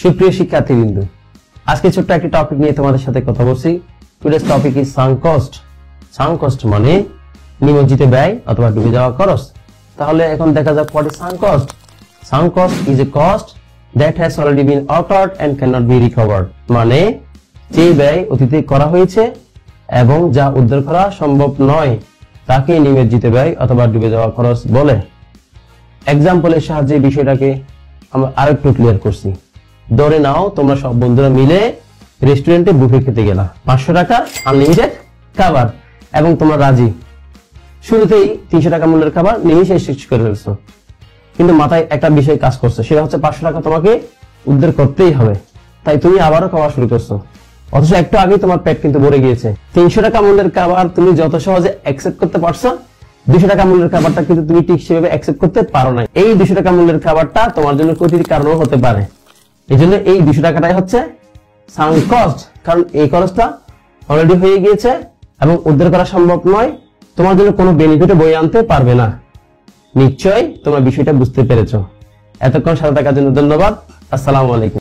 সুপ্রিয় শিক্ষার্থীবৃন্দ, আজকে ছোট্ট একটি টপিক নিয়ে তোমাদের সাথে কথা বলছি। Today's topic is sunk cost. Sunk cost মানে নিমজ্জিত ব্যয় অথবা ডুবে যাওয়া খরচ। তাহলে এখন দেখা যাক what is sunk cost. Sunk cost is a cost that has already been occurred and can not be recovered. মানে যে ব্যয় অতীতে করা হয়েছে এবং যা উদ্ধার করা সম্ভব নয় তাকে নিমজ্জিত ব্যয় অথবা ডুবে যাওয়া খরচ বলে। এক্সাম্পলের সাহায্যে বিষয়টাকে আমরা আরেকটু ক্লিয়ার করছি। ধরে নাও তোমরা সব বন্ধুরা মিলে রেস্টুরেন্টে বুফে খেতে গেলা, 500 টাকা আনলিমিটেড খাবার, এবং তোমরা রাজি। শুরুতেই 300 টাকা মূল্যের খাবার নিমিশে শেষ করে ফেলছো, কিন্তু মাথায় একটা বিষয় কাজ করছে, সেটা হচ্ছে 500 টাকা তোমাকে উদ্ধার করতেই হবে। তাই তুমি আবারও খাওয়া শুরু করছো, অথচ একটু আগেই তোমার পেট কিন্তু ভরে গিয়েছে। 300 টাকা মূল্যের খাবার তুমি যত সহজে অ্যাকসেপ্ট করতে পারছো, 200 টাকা মূল্যের খাবারটা কিন্তু তুমি ঠিক সেভাবে অ্যাকসেপ্ট করতে পারো না। এই 200 টাকা মূল্যের খাবারটা তোমার জন্য ক্ষতির কারণও হতে পারে। এই জন্য এই 200 টাকাটাই হচ্ছে সাঙ্ক কস্ট, কারণ এই খরচটা অলরেডি হয়ে গিয়েছে এবং উদ্ধার করা সম্ভব নয়, তোমার জন্য কোনো বেনিফিটও বয়ে আনতে পারবে না। নিশ্চয়ই তোমরা বিষয়টা বুঝতে পেরেছো। এতক্ষণ সাথে থাকার জন্য ধন্যবাদ। আসসালামু আলাইকুম।